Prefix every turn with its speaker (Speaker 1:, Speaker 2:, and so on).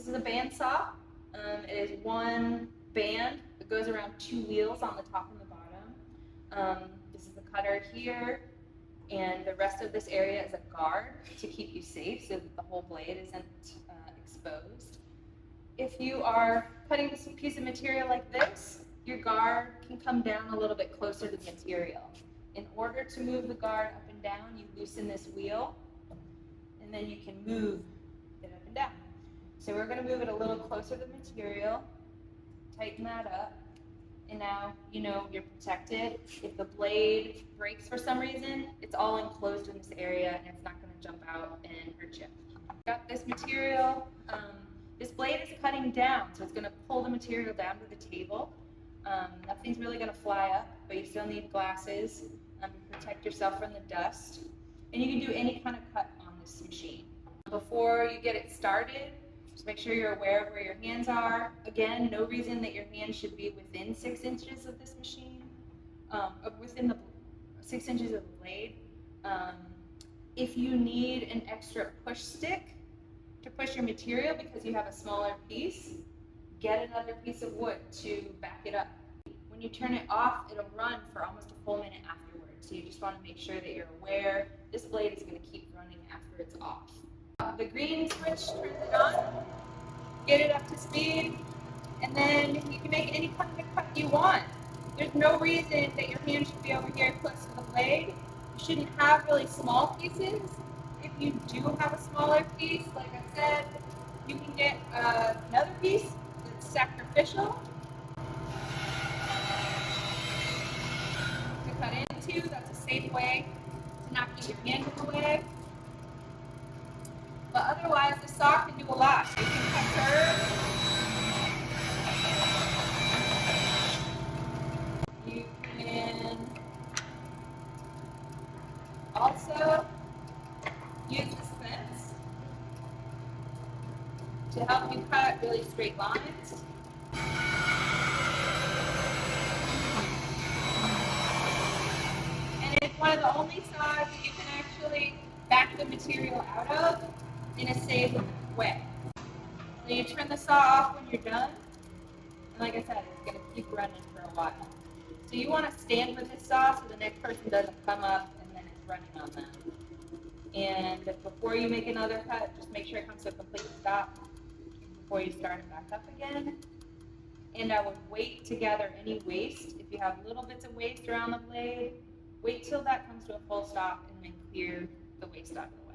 Speaker 1: is a bandsaw. It is one band that goes around two wheels on the top and the bottom. This is the cutter here, and the rest of this area is a guard to keep you safe so that the whole blade isn't exposed. If you are cutting this piece of material like this, your guard can come down a little bit closer to the material. In order to move the guard up and down, you loosen this wheel, and then you can move it up and down. So we're going to move it a little closer to the material, tighten that up, and now you know you're protected. If the blade breaks for some reason, it's all enclosed in this area and it's not going to jump out and hurt you. Got this material. This blade is cutting down, so it's going to pull the material down to the table. Nothing's really going to fly up, but you still need glasses to protect yourself from the dust. And you can do any kind of cut on this machine. Before you get it started, just make sure you're aware of where your hands are. Again, no reason that your hands should be within 6 inches of this machine, within the 6 inches of the blade. If you need an extra push stick to push your material because you have a smaller piece, get another piece of wood to back it up. When you turn it off, it'll run for almost a full minute afterwards. So you just want to make sure that you're aware this blade is going to keep running after it's off. The green switch turns it on, get it up to speed, and then you can make any kind of cut you want. There's no reason that your hand should be over here close to the blade. You shouldn't have really small pieces. If you do have a smaller piece, like I said, you can get another piece that's sacrificial to cut into. That's a safe way to not get your hand in the way. But otherwise, the saw can do a lot. It can cut curves. You can also use this fence to help you cut really straight lines. And it's one of the only saws that you can actually back the material out of in a safe way. So you turn the saw off when you're done, and like I said, it's going to keep running for a while. So you want to stand with this saw so the next person doesn't come up and then it's running on them. And before you make another cut, just make sure it comes to a complete stop before you start it back up again. And I would wait to gather any waste. If you have little bits of waste around the blade, wait till that comes to a full stop and then clear the waste out of the blade.